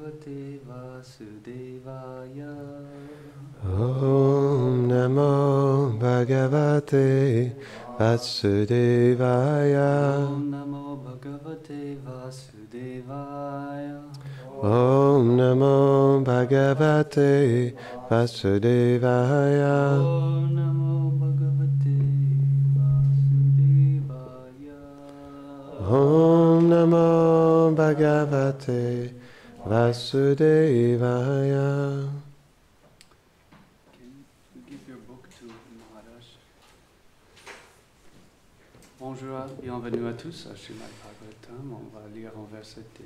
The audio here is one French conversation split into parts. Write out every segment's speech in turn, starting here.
Bhagavate Vasudevaya. Om Namo Bhagavate Vasudevaya. Om Namo Bhagavate Vasudevaya. Om Namo Bhagavate Vasudevaya. Om Namo Bhagavate Vasudevaya. Om Namo Bhagavate Vasudevaya. Can you give your book to Maharaj? Bonjour, bienvenue à tous à Srimad Bhagavatam. On va lire en verset du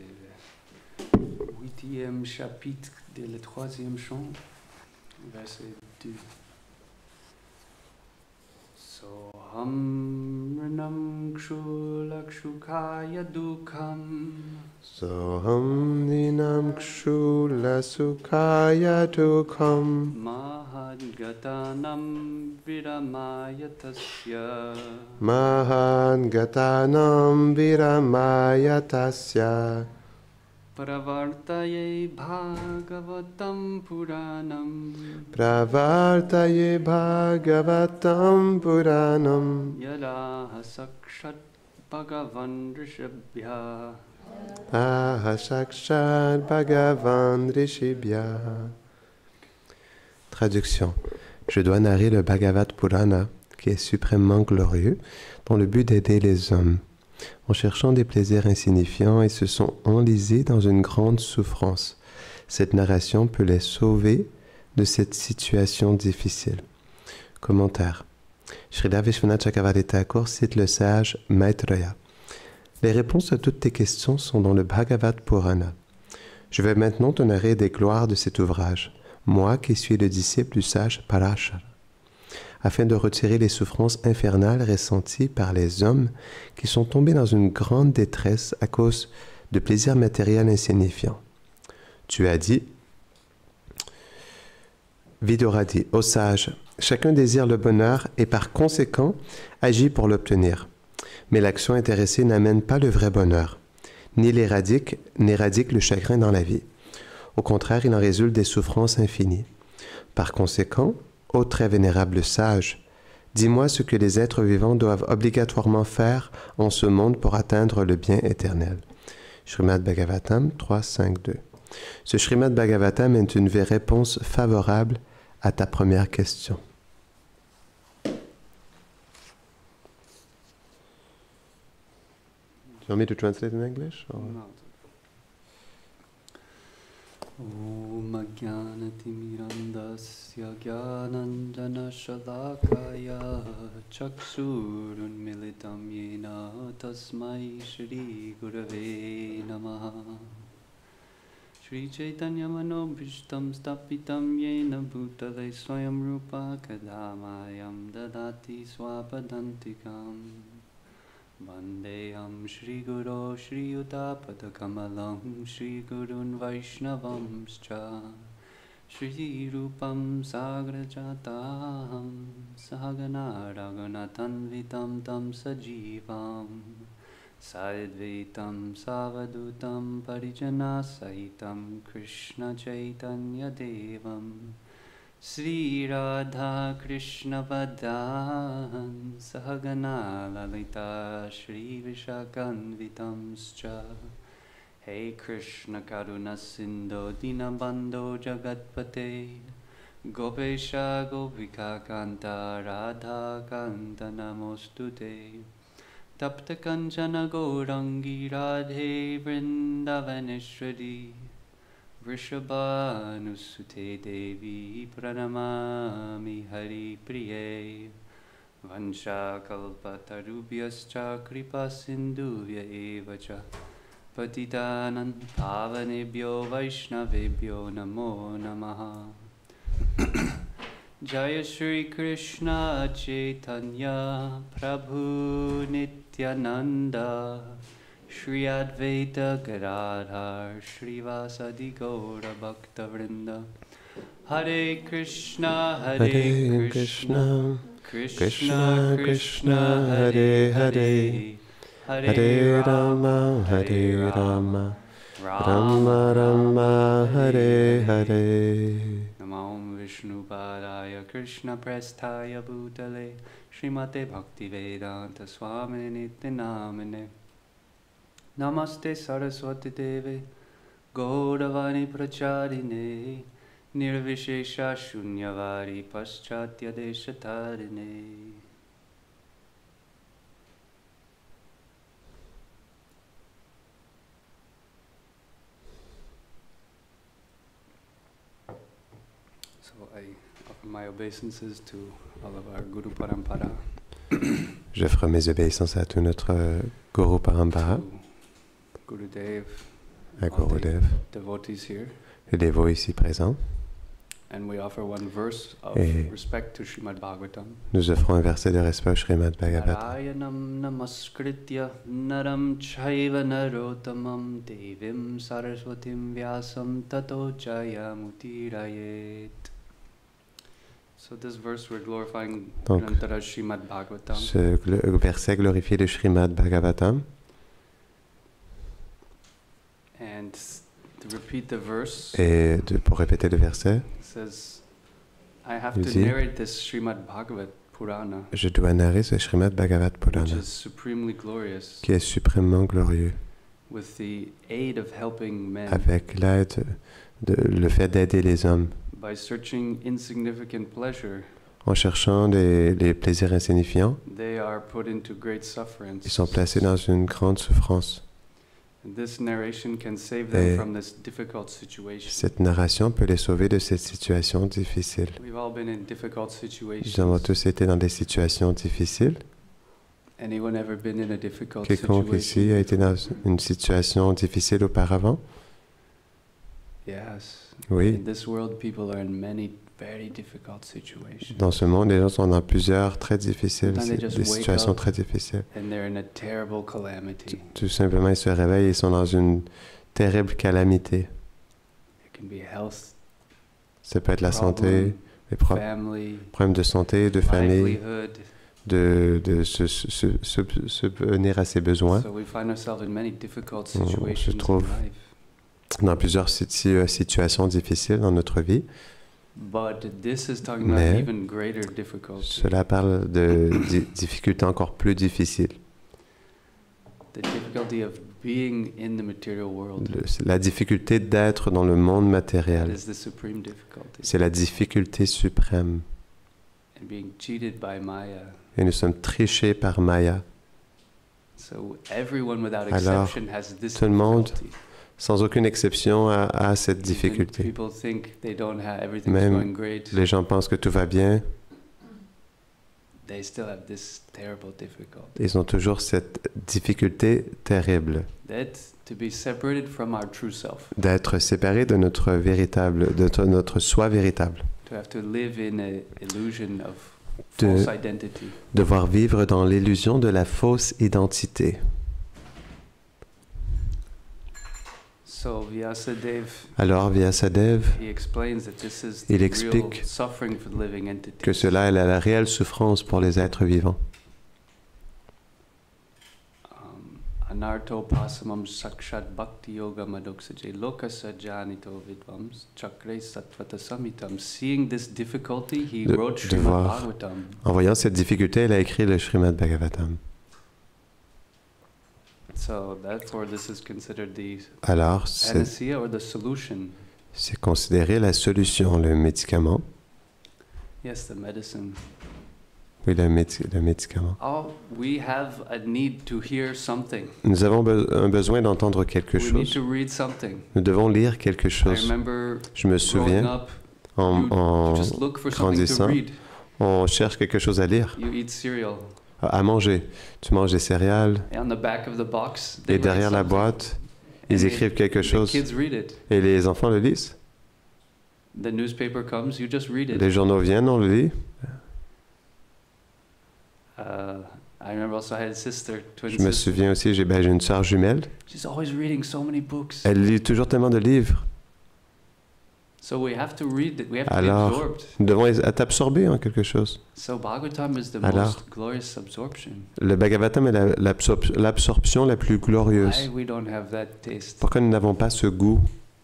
8e chapitre de le 3e chant, verset 2. Soham Rinam Kshulakshukaya Dukham Soham Ninam Kshula Sukhaya Dukham Mahadgatanam Viramaya Tasya Mahan Gatanam Viramaya Tasya Pravartaye Bhagavatam Puranam Pravartaye Bhagavatam Puranam Yada Sakshat Bhagavan Rishabhya. Ahasakshat Bhagavan Rishibhya. Traduction. Je dois narrer le Bhagavad Purana, qui est suprêmement glorieux, dans le but d'aider les hommes. En cherchant des plaisirs insignifiants, ils se sont enlisés dans une grande souffrance. Cette narration peut les sauver de cette situation difficile. Commentaire. Srila Vishwanath Chakravarti Thakur cite le sage Maitreya. Les réponses à toutes tes questions sont dans le Bhagavad Purana. Je vais maintenant te narrer des gloires de cet ouvrage, moi qui suis le disciple du sage Parashara, afin de retirer les souffrances infernales ressenties par les hommes qui sont tombés dans une grande détresse à cause de plaisirs matériels insignifiants. Tu as dit, Vidura dit, ô sage, chacun désire le bonheur et par conséquent agit pour l'obtenir. Mais l'action intéressée n'amène pas le vrai bonheur, ni n'éradique le chagrin dans la vie. Au contraire, il en résulte des souffrances infinies. Par conséquent, ô très vénérable sage, dis-moi ce que les êtres vivants doivent obligatoirement faire en ce monde pour atteindre le bien éternel. Srimad Bhagavatam 3.5.2. Ce Srimad Bhagavatam est une réponse favorable à ta première question. You want me to translate in English? Or? No. Om Ajnanatimirandasya Jnananjana Shalakaya Chaksurunmilitam Yena Tasmai Shri Gurave Namaha. Shri Chaitanya Manobhishtam Stapitam Yena Bhutale Swayam Rupa Kadamayam Dadati Swapadantikam Vandeham Shri Guru Shri Yudapadakamalam Shri Gurun Vaishnavamscha Shri Rupam Sagrajataham Sahagana Raghunatanvitam Tam Sajivam Saidvitam Savadutam Parijana Sahitam Krishna Chaitanya Devam Sri Radha Krishna Vadan Sahagana Lalita Shri Vishakanvitamscha Hey Krishna Karuna Sindho Dinabandho Jagatpate Gopesha Gopika Kanta Radha Kanta Namostute Tapta Kanchana Gaurangi Radhe Vrindavaneshwari Vrishabhanusute Devi Pranamami Hari Priye Vanshakalpatarubhyascha Kripa Sindhuvya Evacha Patitanam Pavanebhyo Vaishnavebhyo Namo Namaha. Jaya Shri Krishna Chaitanya Prabhu Nityananda Shri Advaita Gadadhar Shri Vasadi Gaura Bhakta Vrinda Hare Krishna Hare Krishna Krishna Krishna Hare Hare Hare Rama Hare Rama Rama Rama Hare Hare. Namo Vishnu Padaya Krishna Prasthaya Bhutale Srimate Bhaktivedanta Swami Nityanamine Namaste Saraswati Deve Gauravani Pracharine Nirvishesha Shunyavadi Paschatya Deshatarine. So I offer my obeisances to all of our Guru Parampara. J'offre mes obéissances à tout notre Guru Parampara, To Gurudev, à Gurudev, devotees here. les dévots ici présents. And we offer one verse of Et respect to Srimad Bhagavatam. Nous offrons un verset de respect au Srimad Bhagavatam. Narayanam namaskritya naram chaiva narottamam devim saraswatim vyasam tato jayamutirayet. So this verse we're glorifying Donc, Grantara Srimad Bhagavatam. Ce verset glorifie le Srimad Bhagavatam. And to repeat the verse, Et pour répéter le verset, it says, I have il to dit, narrate this Srimad Bhagavat Purana, je dois narrer ce Srimad Bhagavat which Purana, is supremely glorious, qui est suprêmement glorieux, with the aid of helping men avec l'aide le fait d'aider les hommes by searching insignificant pleasure. en cherchant les plaisirs insignifiants. They are put into great sufferance. Ils sont placés dans une grande souffrance. And this narration can save Et them from this difficult situation. cette narration peut les sauver de cette situation difficile. We've all been in difficult Nous avons situations. tous été dans des situations difficiles. Anyone ever been in a difficult Quiconque ici situation? a été dans une situation difficile auparavant? Yes. Oui. In this world, people are in many very difficult situations. Dans ce monde, les gens sont dans plusieurs très difficiles, Sometimes they just des wake situations up très difficiles. And they're in a terrible calamity. Tout simplement, ils se réveillent et sont dans une terrible calamité. It can be health Ça peut être la santé, problem, les family, problèmes de santé, de famille, livelihood. de subvenir à ses besoins. So we find ourselves in many difficult se situations in trouve life. Dans plusieurs situations difficiles dans notre vie. But this is talking about Mais even greater difficulty. cela parle de difficultés encore plus difficiles. The difficulty of being in the material world. La difficulté d'être dans le monde That matériel. is the supreme difficulty. C'est la difficulté suprême. And being cheated by Maya. Et nous sommes trichés par Maya. So everyone without Alors, exception has this tout le monde, difficulty. sans aucune exception, a cette Even difficulté. people think they don't have everything's Même going great. les gens pensent que tout va bien. They still have this terrible difficulty. Ils ont toujours cette difficulté terrible That to be separated from our true self. d'être séparés de notre véritable, de notre soi véritable. To have to live in an illusion of De false identity. devoir vivre dans l'illusion de la fausse identité. So Vyasadeva, Alors Vyasadeva, he explains that this is il the real explique suffering for the living entity. que cela est la réelle souffrance pour les êtres vivants. Anarto pasamam sakshat bhakti yoga madoksaje lokasa janito vidvams chakre satvata samitam. Seeing this difficulty, he wrote Srimad voir. Bhagavatam. En voyant cette difficulté, il a écrit le Srimad Bhagavatam. So therefore, this is considered the Alors, panacea or the solution. c'est considéré la solution, le médicament. Yes, the medicine. Oui, le médicament. Oh, we have a need to hear something. Nous avons un besoin d'entendre quelque We need chose. to read something. Nous devons lire quelque I chose. remember Je me growing souviens, up, en you just look for something to grandissant, read. on cherche quelque chose à lire, You eat cereal. à manger. Tu manges des céréales And on the back of the box, they et derrière write la something. boîte, And ils écrivent quelque the chose kids read it. et les enfants le lisent. The newspaper comes, you just read it. Les journaux viennent, on le lit. I remember also I had a sister, twin Je me sister. souviens aussi, j'ai une sœur jumelle. She's always reading so many books. Elle lit toujours tellement de livres. So we have to read it. We have to be Alors, absorbed. nous devons être absorbés en quelque chose. So Bhagavatam is the Alors, most glorious absorption. Le Bhagavatam est l'absorption la plus Why glorieuse. we don't have that taste? Pourquoi nous n'avons pas ce goût?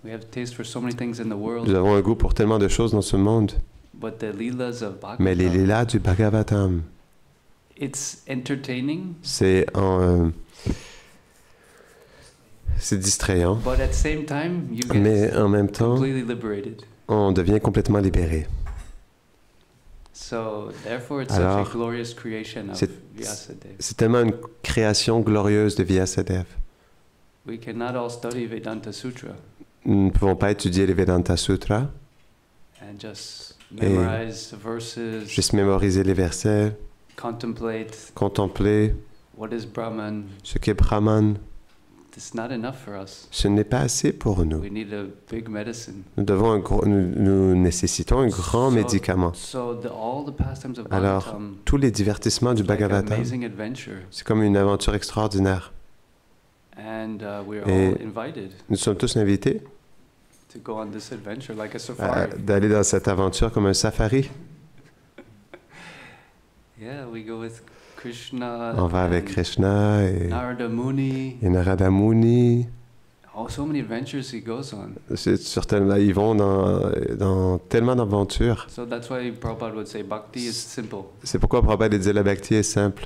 We have taste for so many things in the world, Nous avons un goût pour tellement de choses dans ce monde. but the leelas of Mais les Bhagavatam, lilas du Bhagavatam, it's entertaining, c'est distrayant, but at the same time, you get mais en même temps, completely liberated. on devient complètement libéré. So therefore, it's Alors, such a glorious creation of c'est- Vyasadeva. C'est tellement une création glorieuse de Vyasadeva. We cannot all study Vedanta Sutra Nous ne pouvons pas étudier les Vedanta Sutras, and just Et memorize the verses, juste mémoriser les versets, contemplate contempler what is Brahman. ce qu'est Brahman. It's not enough for us. Ce n'est pas assez pour nous. We need a big medicine. Nous nécessitons un grand médicament. So all the pastimes of Alors, Bhagavatam, tous les divertissements du like an Bhagavatam, amazing adventure, c'est comme une aventure extraordinaire. and we're Et all invited nous sommes tous invités to go on this adventure like a safari. d'aller dans cette aventure comme un safari. Yeah, we go with Krishna. On va avec and Krishna et Narada Muni. Narada Muni. Oh, so many adventures he goes on. Certainement, ils vont dans tellement d'aventures. So that's why Prabhupada would say bhakti is simple, C'est pourquoi Prabhupada dit la bhakti est simple.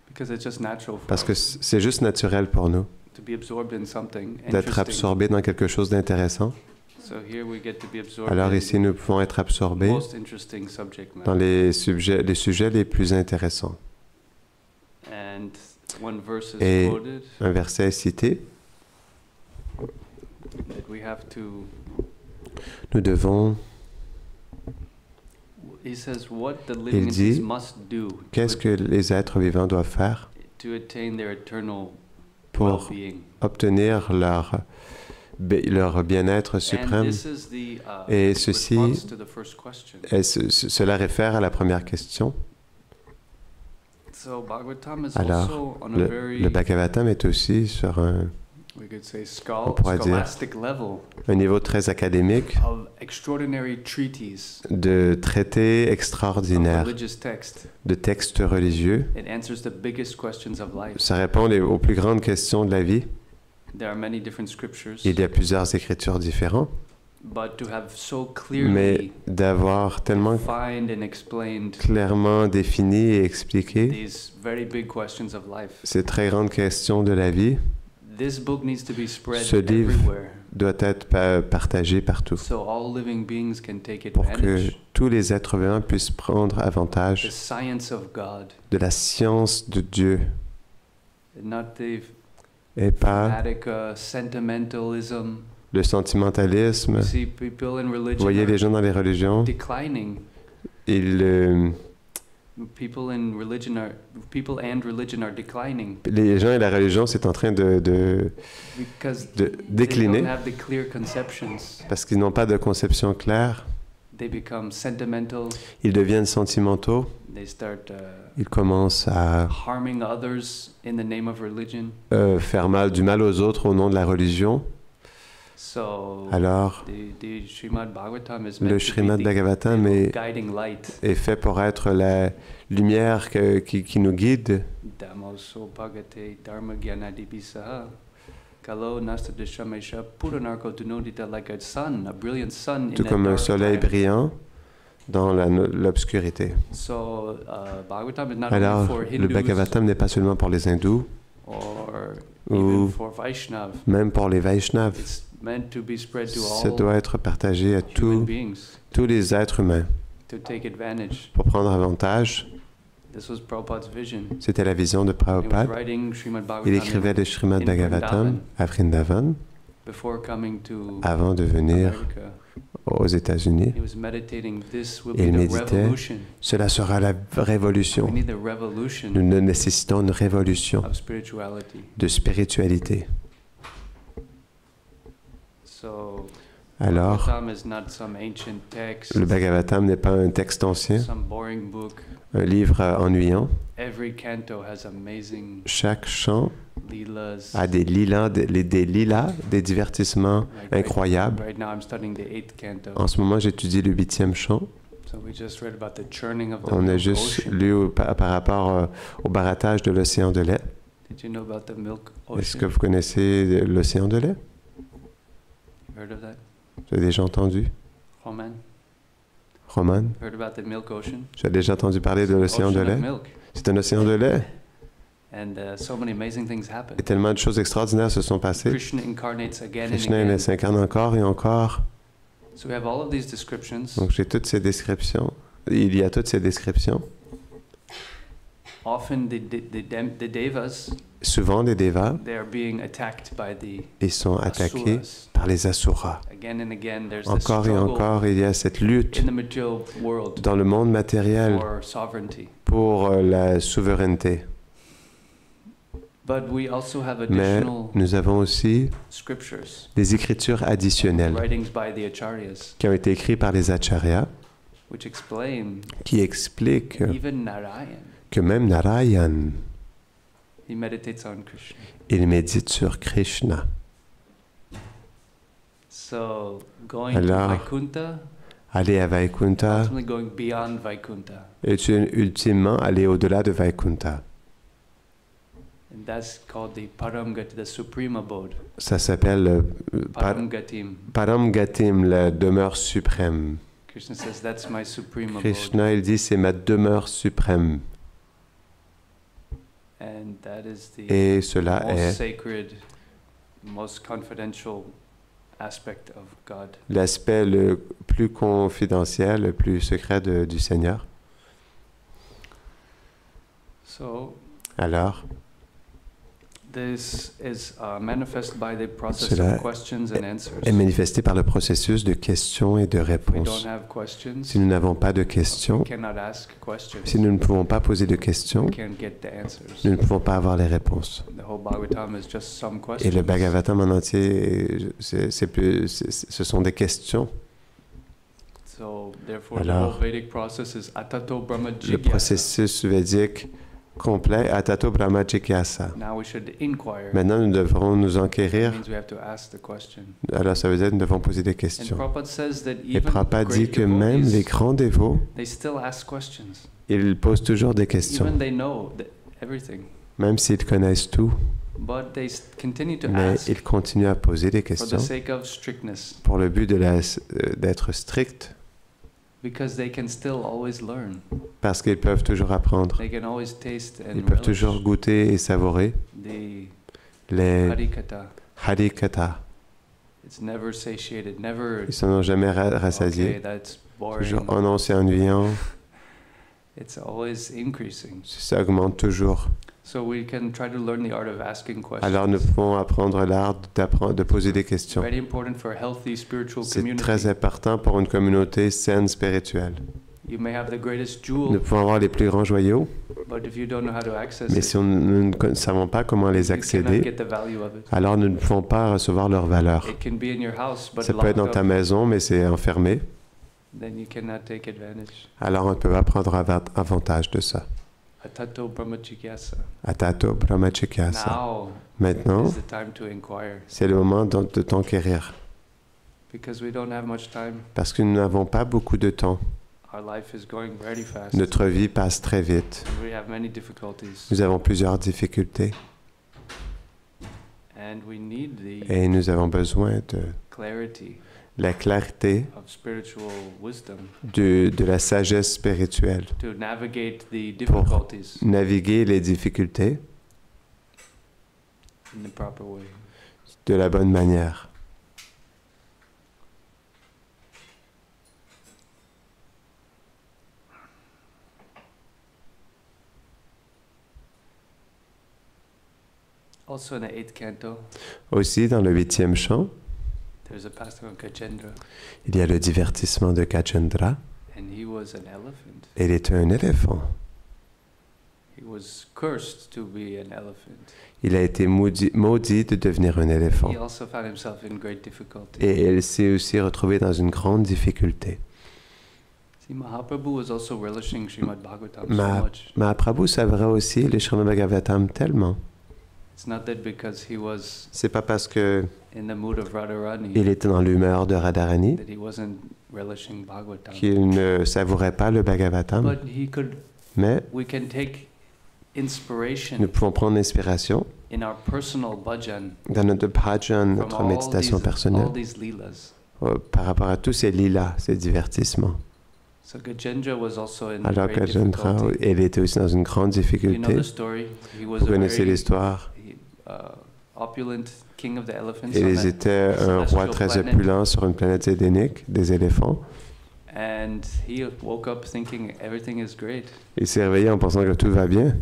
because it's just natural for Parce que us c'est juste naturel pour nous to be absorbed in something d'être interesting. absorbés dans quelque chose d'intéressant. So here we get to be absorbed Alors in ici, nous pouvons être the absorbés most interesting subject dans matter. les sujets les plus intéressants. And one verse is Et quoted un verset est cité. that we have to. Nous devons, He says what the living dit, entities must do qu'est-ce que les êtres vivants doivent faire to attain their eternal pour well-being. obtenir leur bien-être And suprême. this is the Et ceci response to the first question. Et cela réfère à la première question. So Bhagavatam is Alors, also on a very, Le Bhagavatam est aussi sur we could say, on pourrait dire, scholastic level un niveau très académique of extraordinary treaties de traités of extraordinaires, religious text. de textes religieux. It answers the biggest questions of life. Ça répond aux plus grandes questions de la vie. There are many different scriptures, Il y a plusieurs écritures différentes, but to have so mais clearly d'avoir tellement defined and explained clairement défini et expliqué these very big questions of life. ces très grandes questions de la vie This book needs to be spread Ce livre everywhere, doit être partagé partout so all living beings can take pour que advantage. tous les êtres vivants puissent prendre The avantage science of God, de la science de Dieu not the et pas fanatic sentimentalism. le sentimentalisme. You see, people in Vous religion voyez les are gens dans les religions, declining. ils, People and religion are declining les gens et la religion, c'est en train de because décliner they don't have the clear conceptions. parce qu'ils n'ont pas de conception claire. They become sentimental. Ils deviennent sentimentaux. They start Ils commencent à harming others in the name of religion. faire du mal aux autres au nom de la religion. So Alors, the Srimad Bhagavatam is le meant to Srimad be Bhagavatam the guiding light. est fait pour être la lumière qui nous guide. Dhamoso bhagate dharma gyanadibisaha. Kalo nasta dishamesha puranarko dunodita, like a sun, a brilliant sun Tout in comme that un dark soleil time. brillant dans l'obscurité. So Bhagavatam is not only Alors, for le Hindus Bhagavatam n'est pas seulement pour les hindous or ou even for Vaishnav. même pour les Vaishnavas. It's meant to be spread to Ça all doit être partagé à human beings tous les êtres humains to take advantage. pour prendre avantage. This was Prabhupada's vision. C'était la vision de He was Prabhupada. writing Srimad Il Bhagavatam écrivait le Srimad in Bhagavatam à Vrindavan before coming to avant de venir America. aux États-Unis. He was meditating, this will Il be the méditait. revolution. Cela sera la We révolution. need the revolution Nous nécessitons une révolution of spirituality. de spiritualité. So Alors, Bhagavatam is not some ancient text, le Bhagavatam n'est pas un texte ancien, some boring book. un livre ennuyant. Every canto has amazing Chaque chant Leelas. à des lilas, des divertissements incroyables. Right now I'm studying the 8th canto. En ce moment, j'étudie le 8e chant. So we just read about the churning of the On a milk juste ocean. lu par rapport au barattage de l'océan de lait. Did you know about the milk Est-ce ocean? que vous connaissez l'océan de lait? You heard of that? Vous avez déjà entendu? Roman? Roman? Heard about the milk ocean? Tu as déjà entendu parler de l'océan de Ocean of lait? milk. C'est un océan de lait. And so many amazing things happen. Et tellement de choses extraordinaires se sont passées. Krishna incarnates again and Krishna again. il s'incarne encore et encore. So we have all of these descriptions. Donc j'ai toutes ces descriptions. Il y a toutes ces descriptions. Often the devas, Souvent, les devas, they are being attacked by the ils sont attaqués asuras. par les asuras. Again and again, there's the Encore et struggle encore, il y a cette lutte in the material world dans le monde matériel for sovereignty. pour la souveraineté. But we also have Mais additional nous avons aussi scriptures, des écritures additionnelles writings by the acharyas, qui ont été écrites par les acharyas which explain qui expliquent even Narayan, que même Narayan, he meditates on Krishna. il médite sur Krishna. So going Alors, to Vaikuntha, Aller à Vaikuntha ultimately going beyond Vaikuntha. est ultimement aller au-delà de Vaikuntha. And that's called the Paramgati, the supreme abode. Ça s'appelle Paramgatim. Paramgatim, la demeure suprême. Krishna says, that's my supreme abode. Krishna, il dit, c'est ma demeure suprême. And that is the Et cela most est sacred, most confidential aspect of God. l'aspect le plus confidentiel, le plus secret du Seigneur. So Alors, this is manifest by the process Cela of questions and answers. est manifesté par le processus de questions et de If we don't réponses. have questions, Si nous n'avons pas de questions, we cannot ask questions. si nous ne pouvons pas poser de questions, We can't get the answers. nous ne pouvons pas avoir les réponses. The whole Bhagavatam is just some Et questions. le Bhagavatam en entier, ce sont des questions. So therefore, Alors, the whole Vedic process is Atato Brahma Le Jigyasa. processus védique complet, Atato Brahma Jigyasa. Now we should inquire. Maintenant, nous devrons nous It enquérir. means we have to ask the question. Alors, ça veut dire que nous devons poser des And questions. Prabhupada says that Et even Prabhupada dit great que même les devotees, grands dévots, they still ask questions. ils posent toujours des questions, Even they know everything. même s'ils connaissent tout, But they continue to mais ask ils continuent à poser des for the questions sake of strictness. pour le but d'être stricts, Because they can still always learn. parce qu'ils peuvent toujours apprendre. They can always taste Ils and peuvent relish toujours goûter et savourer the les Harikatha. harikata. It's never satiated, never, Ils ne sont jamais okay, rassasiés. that's Toujours, boring. oh non, c'est ennuyant. It's always increasing. Ça augmente toujours. So we can try to learn the art of asking questions. Alors nous pouvons apprendre l'art de poser des questions. Very important for a healthy spiritual C'est community. très important pour une communauté saine spirituelle. You may have the greatest Nous jewel, pouvons avoir les plus grands joyaux, but if you don't know how to access mais it, si nous ne savons pas comment les you cannot accéder, get the value of it. alors nous ne pouvons pas recevoir leur valeur. It can be in your house, but Ça peut être dans locked ta up, maison, mais c'est enfermé. then you cannot take advantage. Alors on ne peut pas prendre avantage de ça. Atato Brahma Jigyasa. Atato Brahma Jigyasa. Now Maintenant, is the time to inquire, c'est le moment de t'enquérir. because we don't have much time. Parce que nous n'avons pas beaucoup de temps. Our life is going very fast. Notre vie passe très vite. And we have many difficulties. Nous avons plusieurs difficultés. And we need the Et nous avons besoin de clarity la clarté, of spiritual wisdom de la sagesse spirituelle, to navigate the difficulties naviguer les difficultés in the proper way. de la bonne manière. Also in the 8th canto, Aussi, dans le 8e chant, there's a pastime of Gajendra, il y a le divertissement de Kachendra. and he was an elephant. Il était un éléphant. He was cursed to be an elephant. Il a été maudit de devenir un éléphant. He also found himself in great difficulty. Et il s'est aussi retrouvé dans une grande difficulté. See, Mahaprabhu was also relishing Srimad Bhagavatam so Ma- much. Mahaprabhu savait aussi le Srimad Bhagavatam tellement. It's not that because he was C'est pas parce que in the mood of Radharani il était dans l'humeur de Radharani that he wasn't relishing Bhagavatam. qu'il ne savourait pas le Bhagavatam, But he could. mais We can take inspiration nous pouvons prendre inspiration in our personal bhajan dans notre bhajan, from notre méditation all personnelle, these leelas. par rapport à tous ces lilas, ces divertissements. So Gajendra was also in Alors great Gajendra, difficulty. elle était aussi dans une grande You know difficulté. the story. He was Vous a connaissez very l'histoire. opulent king of the elephants. Ils étaient un roi celestial très planet. opulent sur une planète édénique, des éléphants. And he woke up thinking everything is great. Il s'est réveillé en pensant que tout va bien.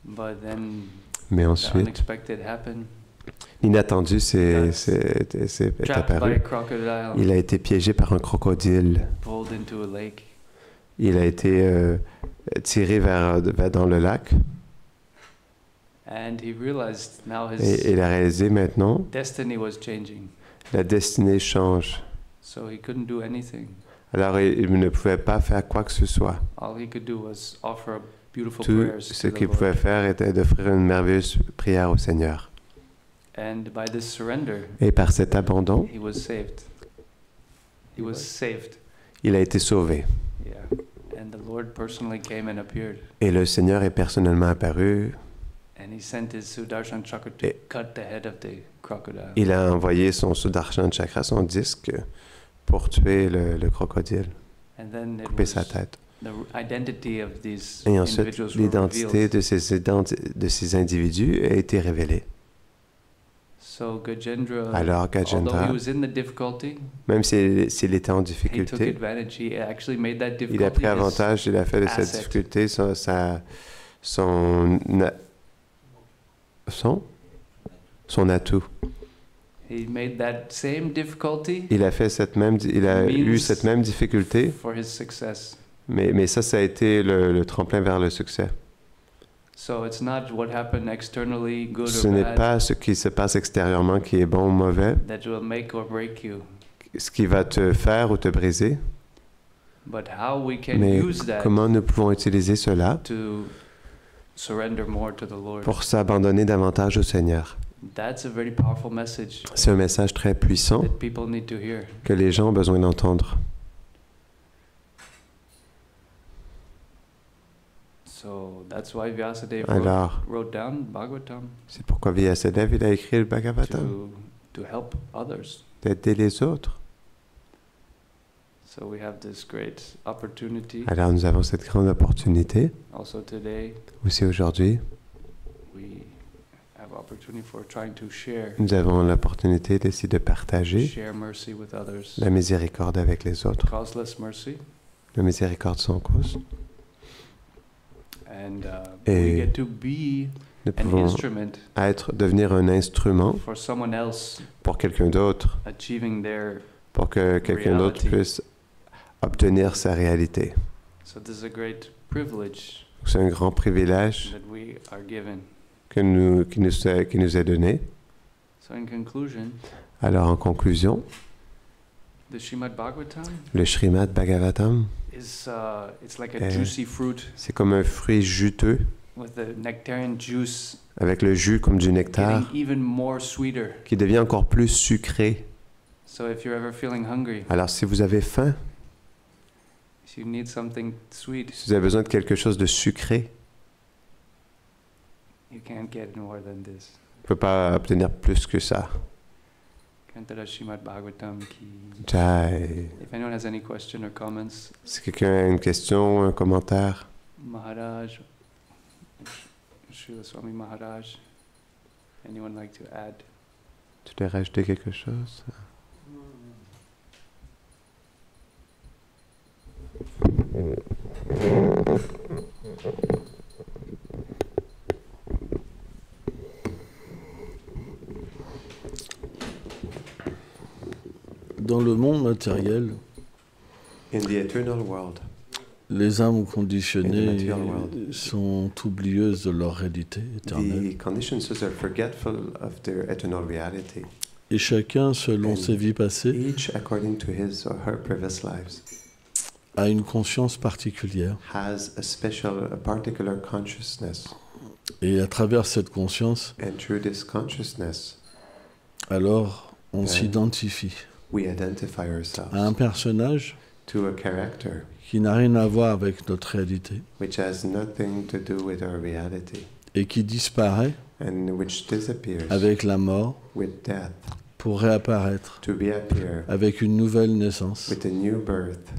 But then Mais the ensuite, unexpected happened. l'inattendu est Trapped by a apparu. crocodile, Il a été piégé par un crocodile. pulled into a lake. Il a été tiré dans le lac. And he realized now Et his il a réalisé maintenant, destiny was changing. la destinée change. So he couldn't do anything. Alors il ne pouvait pas faire quoi que ce soit. All he could do was offer beautiful Tout prayers ce to the qu'il Lord. pouvait faire était d'offrir une merveilleuse prière au Seigneur. And by this surrender, Et par cet abandon, he was saved. He was saved. il a été sauvé. Yeah. And the Lord personally came and appeared. Et le Seigneur est personnellement apparu. And he sent his Sudarshan chakra to Et- cut the head of the crocodile. Il a envoyé son Sudarshan Chakra, son disque, pour tuer le crocodile, And then it couper was sa tête. the identity of these Et ensuite, individuals were l'identité revealed. de ces individus a été révélée. So Gajendra, Alors although he Gajendra, was in the difficulty, même s'il était en he took difficulté, advantage. He actually made that difficulty il a pris his- avantage, il a fait de cette asset. difficulté son atout. He made that same difficulty Il a eu Means- cette même difficulté, for his success. mais ça a été le tremplin vers le succès. So it's not what happened externally, good Ce or n'est bad, pas ce qui se passe extérieurement qui est bon ou mauvais, that will make or break you, ce qui va te faire ou te briser, but how we can mais use that comment nous pouvons utiliser cela to surrender more to the Lord. pour s'abandonner davantage au Seigneur. That's a very powerful message C'est un message très puissant that people need to hear. que les gens ont besoin d'entendre. So that's why Vyasadeva Alors, wrote down Bhagavatam c'est pourquoi Vyasadeva il a écrit le Bhagavatam, to help others. d'aider les autres. So we have this great opportunity. Alors nous avons cette grande opportunité, Also today, aussi aujourd'hui, we have opportunity for trying to share l'opportunité d'essayer de partager share mercy with others. la miséricorde avec les autres, Causeless mercy. la miséricorde sans cause. And Et we get to be nous an pouvons instrument devenir un instrument for someone else pour quelqu'un d'autre, achieving their. pour que quelqu'un d'autre Reality. puisse obtenir sa réalité. So this is a great privilege C'est un grand privilège that we are given. qui nous est donné. So in conclusion, Alors en conclusion, the Srimad Bhagavatam le Srimad Bhagavatam, is it's like a Eh. juicy fruit c'est comme un fruit juteux, with the nectarian juice avec le jus comme du nectar, getting even more sweeter. qui devient encore plus sucré. So if you're ever feeling hungry, Alors si vous avez faim, if you need something sweet, si vous avez besoin de quelque chose de sucré, you can't get more than this. vous ne pouvez pas obtenir plus que ça. Kantara Srimad Bhagavatam ki. Jai. If anyone has any question or comments, Si quelqu'un a une question, un commentaire, Maharaj, Srila Swami Maharaj, anyone like to add? tu voulais rajouter quelque chose? Dans le monde matériel, In the eternal world, les âmes In conditionnées the material world. sont oublieuses de leur réalité éternelle. the conditioned souls are forgetful of their eternal reality, Et chacun, selon And ses vies passées, each according to his or her previous lives, a une conscience particulière. has a particular consciousness. Et à travers cette conscience, And through this consciousness, alors on Ouais. s'identifie we identify à un ourselves personnage to a character qui n'a rien à voir avec notre réalité which has nothing to do with our reality et qui disparaît and which disappears avec la mort with death pour réapparaître to reappear avec une nouvelle naissance, with a new birth,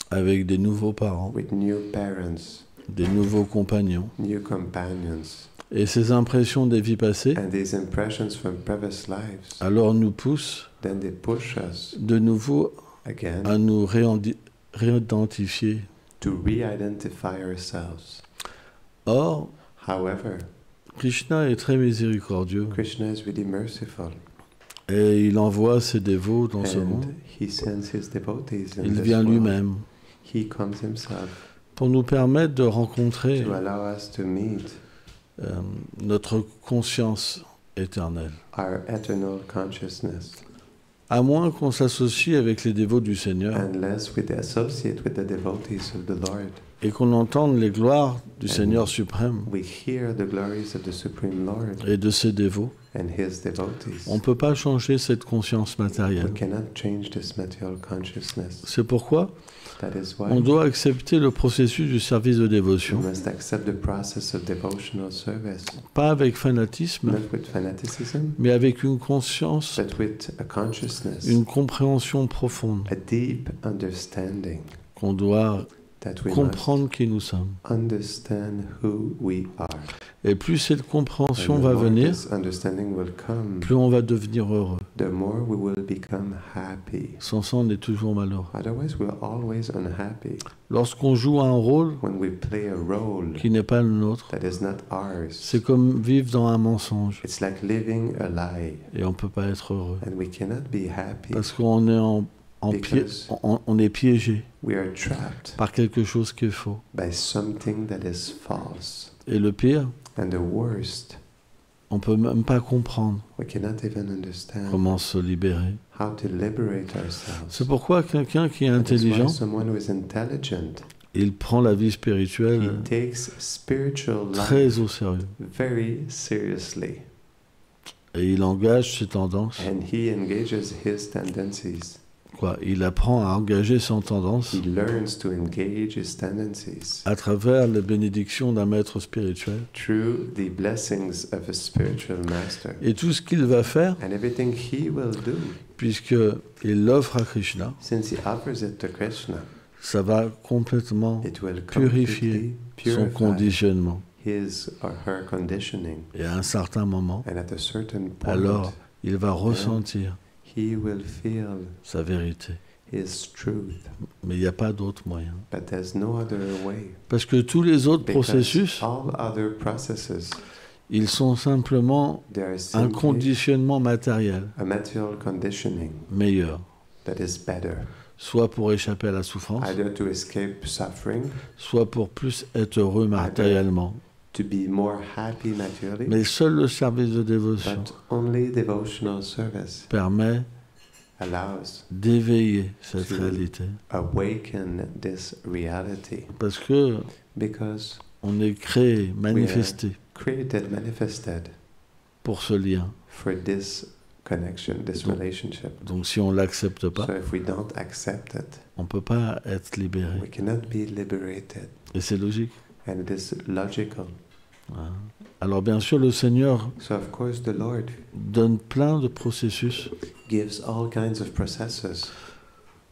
avec des nouveaux parents, with new parents, des nouveaux compagnons. new companions. Et ces impressions des vies passées, And these impressions from previous lives, alors nous poussent then they push us de nouveau again à nous réidentifier. to re-identify ourselves. Or, However, Krishna est très miséricordieux Krishna is really merciful et il envoie ses dévots dans ce and monde. he sends his devotees in Il this vient world. lui-même He comes himself pour nous permettre de rencontrer to allow us to meet notre conscience éternelle. our eternal consciousness, À moins qu'on s'associe avec les dévots du Seigneur unless we associate with the devotees of the Lord. et qu'on entende les gloires du Seigneur suprême We hear the glories of the Supreme Lord et de ses dévots. and his devotees. On ne peut pas changer cette conscience We matérielle. cannot change this material consciousness. C'est pourquoi That is why on doit accepter le processus du service de we dévotion, must accept the process of devotional service, pas avec fanatisme, not with fanaticism, mais avec une conscience, but with a consciousness, une compréhension profonde, a deep understanding qu'on doit that we comprendre qui nous sommes. must understand who we are. Et plus cette compréhension And the va more venir, this understanding will come, plus on va devenir heureux. the more we will become happy. Sans ça, on est toujours malheureux. Otherwise, we're always unhappy. Lorsqu'on joue un rôle When we play a rôle qui n'est pas le nôtre, that is not ours, c'est comme vivre dans un mensonge. it's like living a lie, Et on ne peut pas être heureux. and we cannot be happy Parce qu'on est Because on est piégé we are trapped par quelque chose qui est faux. by something that is false. Et le pire, And the worst, on ne peut même pas comprendre we cannot even understand comment se libérer. how to liberate ourselves. C'est pourquoi quelqu'un qui est That is why intelligent, someone who is intelligent, il prend la vie he spirituelle takes spiritual life très au sérieux. very seriously, Et il engage ses tendances. and he engages his tendencies. Il apprend à engager ses tendances He learns to engage his tendencies à travers les bénédictions d'un maître spirituel. through the blessings of a spiritual master. Et tout ce qu'il va faire, And everything he will do, puisqu'il l'offre à Krishna, since he offers it to Krishna, ça va complètement it will purifier completely son purify conditionnement. his or her conditioning. Et à un certain moment, And at a certain point, alors, il va ressentir he will feel sa vérité. his truth. Mais il n'y a pas d'autre moyen. But there's no other way. Parce que tous les autres Because processus, all other processes, ils sont simplement they are un simply conditionnement matériel a material conditioning meilleur. that is better. Soit pour échapper à la souffrance, Either to escape suffering, soit pour plus être heureux matériellement. to be more happy naturally, Mais seul le service de dévotion but only devotional service permet allows d'éveiller cette To- réalité. awaken this reality. Parce que Because on est créé, manifesté created, manifested pour ce lien. for this connection, this Donc- relationship. Donc si on ne l'accepte pas, So if we don't accept it, on ne peut pas être libéré. we cannot be liberated. Et c'est logique. And it is logical. Voilà. Alors bien sûr, le Seigneur So of course the Lord donne plein de processus gives all kinds of processes.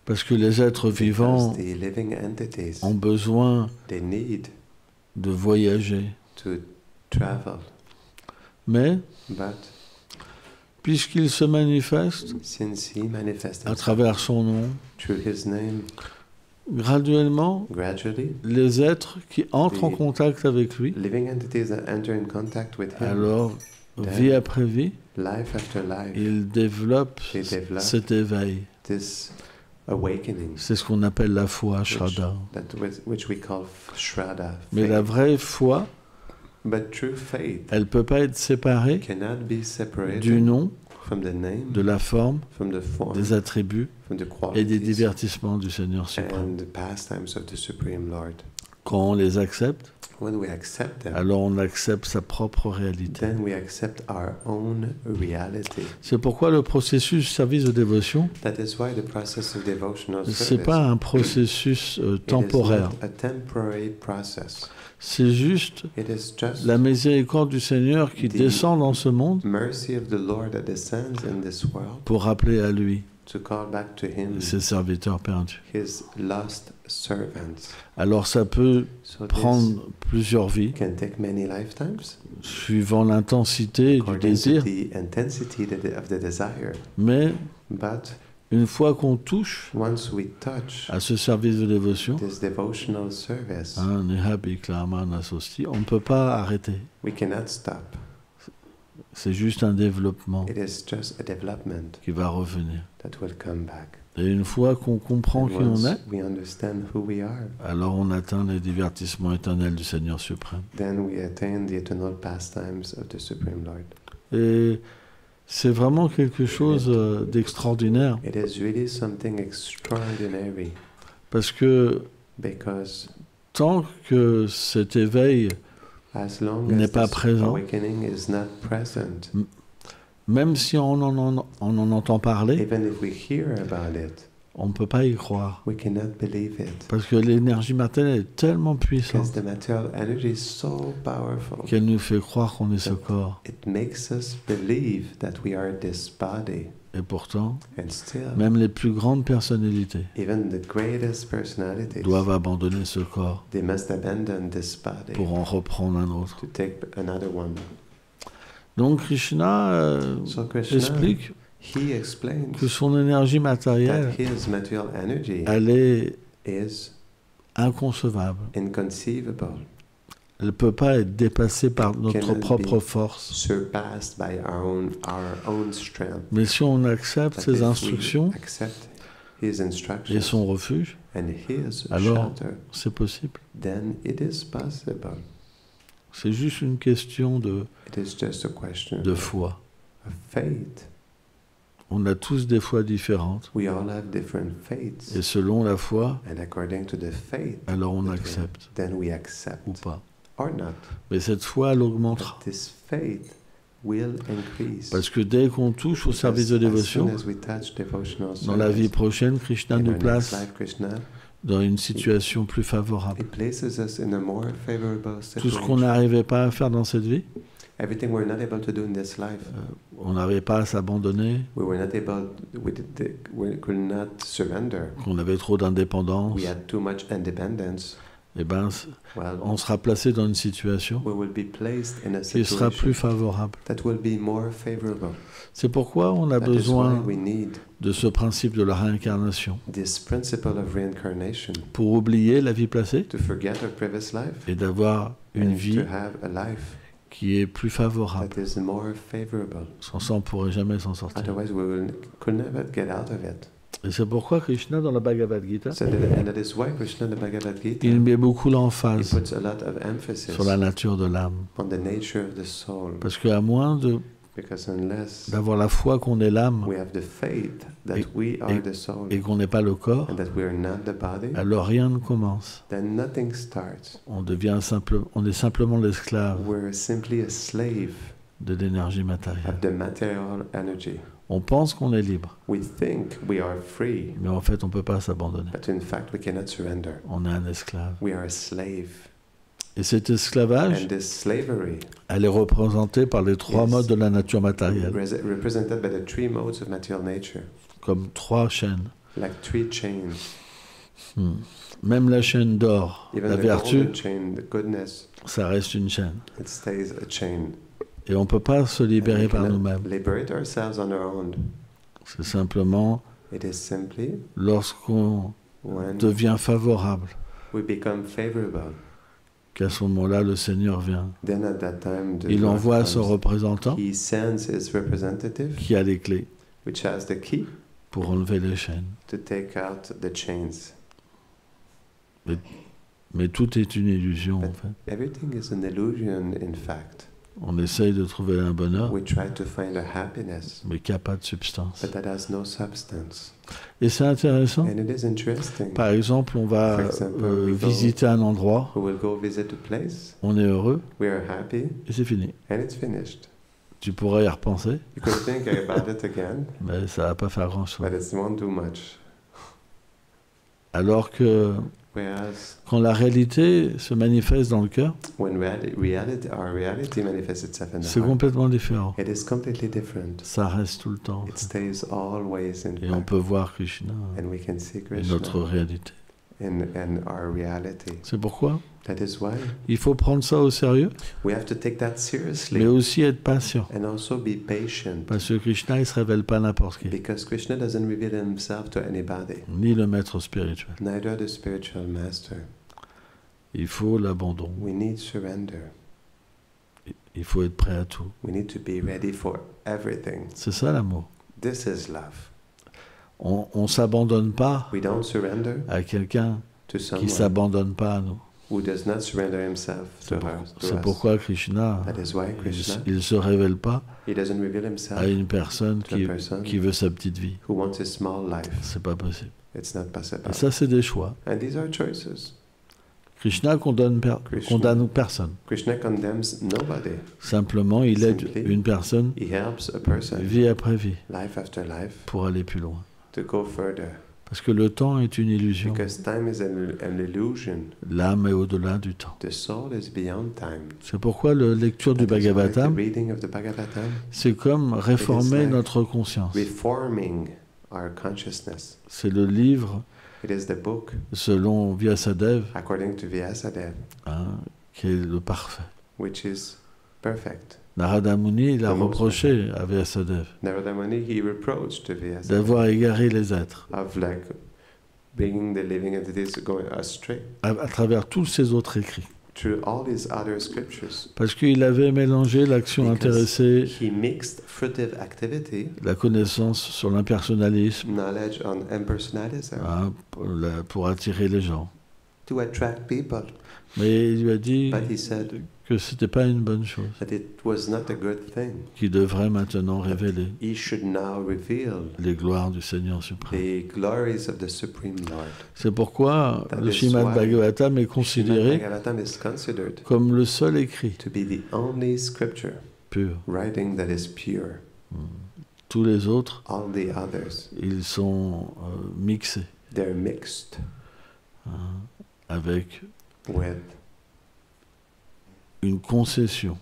parce que les êtres vivants Because the living entities, ont besoin they need de voyager. to travel. Mais But puisqu'il se manifeste since he manifests à travers son nom, through his name, graduellement, gradually, les êtres qui entrent en The- contact avec lui, living entities that enter in contact with him, alors, Then- vie après vie, life after life, ils développent they develop cet éveil. this awakening, C'est ce qu'on appelle la foi, Shraddha. which we call Shraddha. Mais faith. la vraie foi, But true faith elle ne peut pas être séparée cannot be separated du nom, from the name, de la forme, from the form, des attributs from the et des qualities, divertissements du Seigneur suprême. and the pastimes of the Supreme Lord. Quand on les accepte, when we accept them, alors on accepte sa propre réalité. then we accept our own reality. C'est pourquoi le processus service de dévotion, That is why the process of devotional c'est service pas un processus it is temporaire. not a temporary process. C'est juste It is just la miséricorde du Seigneur qui The- descend dans ce monde mercy of the Lord that descends in this world pour rappeler à lui to call back to Him ses serviteurs perdus. His lost servants. Alors ça peut So this prendre plusieurs vies, can take many lifetimes suivant l'intensité du according désir, to the intensity of the desire. mais But une fois qu'on touche once we touch à ce service de dévotion, this devotional service, on ne peut pas arrêter. we cannot stop. C'est juste un développement It is just a development qui va revenir. that will come back. Et une fois qu'on comprend And qui on once est, we understand who we are, alors on atteint les divertissements éternels du Seigneur suprême. then we attain the eternal pastimes of the Supreme Lord. Et c'est vraiment quelque chose d'extraordinaire, It is really something extraordinary parce que because tant que cet éveil, as long n'est as pas this présent, awakening is not present, même si on en entend parler, even if we hear about it, on ne peut pas y croire. we cannot believe it Parce que l'énergie matérielle est tellement because puissante the material energy is so powerful. qu'elle nous fait croire qu'on est ce corps. It makes us believe that we are this body, Et pourtant, and still, même les plus grandes personnalités even the greatest personalities, doivent abandonner ce corps they must abandon this body pour en reprendre un autre. to take another one. Donc Krishna So Krishna, explique he explains que son énergie that matérielle, his material energy elle est is inconcevable. inconceivable, Elle ne peut pas être dépassée par notre Cannot propre be force. surpassed by our own strength. Mais si on accepte But ses if we instructions accept his et instructions son refuge, and his alors shelter, c'est possible. then it is possible. C'est juste une question It is just a question de foi. of faith. On a tous des foi différentes. We all have different faiths, Et selon la foi, and according to the faith, alors on that we accepte have, then we accept ou pas. or not. Mais cette foi, elle augmentera. But this faith will increase. Parce que dès qu'on touche au service de Because as soon dévotion, as we touch devotional dans la vie service, prochaine, Krishna in nous our next place life, Krishna, dans une situation plus favorable. it places us in a more favorable Tout ce qu'on situation. n'arrivait pas à faire dans cette vie, Everything we're not able to do in this life, on n'arrivait pas à s'abandonner, we were not able, we could not surrender. qu'on avait trop d'indépendance, We had too much independence. eh ben, Well, on sera placé dans une situation we will be placed in a qui sera situation plus favorable. that will be more favorable. C'est pourquoi on a That is why besoin we need de ce principe de la réincarnation this principle of reincarnation pour oublier la vie passée to forget our previous life et d'avoir une and vie to have a life qui est plus favorable. that is more favorable. Sans ça, on ne pourrait jamais s'en sortir. Otherwise, could never get out of it. Et c'est pourquoi Krishna, dans la Bhagavad Gita, And that is why Krishna, in the Bhagavad Gita, il met beaucoup he l'emphase puts a lot of emphasis sur la nature de l'âme. on the nature of the soul. Parce qu'à moins Because unless d'avoir la foi qu'on est l'âme we have the faith that we are the soul et qu'on n'est pas le corps, and that we are not the body, alors rien ne commence. then nothing starts. On est simplement l'esclave We're simply a slave de l'énergie matérielle. of the material energy. On pense qu'on est libre, We think we are free, mais en fait, on ne peut pas s'abandonner. but in fact, we cannot surrender. On est un esclave. We are a slave. Et cet esclavage, And this slavery elle est représentée par les trois Yes. modes de la nature matérielle, represented by the three modes of material nature, comme trois chaînes. like three chains. Même la chaîne d'or, Even la the vertu, golden chain, the goodness, ça reste une chaîne. it stays a chain. Et on ne peut pas se And libérer we par cannot nous-mêmes. liberate ourselves on our own. C'est simplement It is simply lorsqu'on when devient favorable we become favorable. qu'à ce moment-là, le Seigneur vient. Then at that time, the Il Lord envoie son comes. représentant He sends his representative, qui a les clés which has the key pour enlever les chaînes. to take out the chains. Mais tout est une illusion, en But fait. everything is an illusion, in fact. On essaye de trouver un bonheur, We try to find a happiness, mais qui n'a pas de substance. but that has no substance. Et c'est intéressant. And it is interesting. Par exemple, on va For example, we go- visiter un endroit, We will go visit a place, on est heureux, we are happy, et c'est fini. and it's finished. Tu pourrais y repenser, You could think about it again, mais ça va pas faire grand-chose. but it won't do much. Alors que Whereas quand la réalité se manifeste dans le cœur, when our reality manifests itself in the c'est heart, complètement différent. it is completely different. Ça reste tout le temps. It stays always in Et on fact, peut voir Krishna and we can see et Krishna notre réalité. in our reality. C'est pourquoi That is why il faut prendre ça au sérieux, we have to take that mais seriously aussi être patient. and also be patient, Parce que Krishna, il ne se révèle pas n'importe qui, because Krishna doesn't reveal himself to anybody, ni le maître spirituel. neither the spiritual master. Il faut l'abandon. We need surrender. Il faut être prêt à tout. We need to be ready for everything. C'est ça l'amour. This is love. On ne s'abandonne pas We don't surrender à quelqu'un to qui ne someone s'abandonne pas à nous. who does not surrender himself to C'est us. pourquoi Krishna, That is why Krishna, il ne se révèle pas he doesn't reveal à himself une personne to a person qui veut sa petite vie. who wants a small life. C'est pas possible. It's not possible. Et ça, c'est des choix. And these are choices. Krishna condamne personne. Krishna condemns nobody. Simplement, il aide Simply, une personne, He helps a person, vie après vie, life after life, pour aller plus loin. to go further. Parce que le temps est une illusion. Because time is an illusion. L'âme est au-delà du temps. The soul is beyond time. C'est pourquoi la lecture du That is why Bhagavatam, the reading of the Bhagavatam, c'est comme réformer like notre conscience. reforming our consciousness. C'est le livre, It is the book, selon Vyasadeva, according to Vyasadeva, qui est le parfait. which is perfect. Narada Muni, il a The most reproché à Vyasadeva Narada Muni, he reproached to Vyasadeva d'avoir égaré les êtres of like bringing the living entities going astray à travers tous ses autres écrits. through all these other scriptures. Parce qu'il avait mélangé l'action Because intéressée, he mixed fruitive activity, la connaissance sur l'impersonnalisme, knowledge on impersonalism, pour attirer les gens. to attract people. Mais il lui a dit But he said que c'était pas une bonne chose, that it was not a good thing. qu'il devrait maintenant révéler He should now reveal les gloires du Seigneur suprême. the glories of the Supreme Lord. C'est pourquoi That le is Srimad why Bhagavatam est Srimad considéré Bhagavatam is considered comme le seul écrit to be the only scripture pur. writing that is pure. Tous les autres, All the others, ils sont mixés they're mixed avec with une concession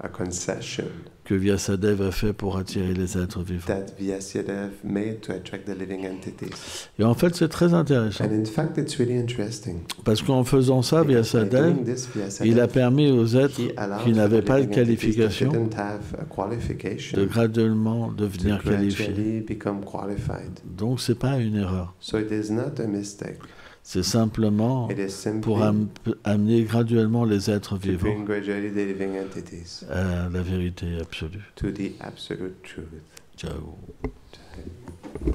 a concession que Vyasadeva a fait pour attirer les êtres vivants. that Vyasadeva made to attract the living entities. Et en fait, c'est très intéressant, And in fact, it's really interesting. parce qu'en faisant ça, Because by Vyasadeva, doing this, il a Vyasadeva, permis aux êtres he allowed qui n'avaient for the pas de living entities that qualification didn't have a qualification de graduellement to devenir qualifiés. gradually become qualified. Donc, c'est pas une erreur. So it is not a mistake. C'est simplement It is simply pour amener graduellement les êtres to vivants bring gradually the living entities à la vérité absolue. to the absolute truth. Ciao. Jai.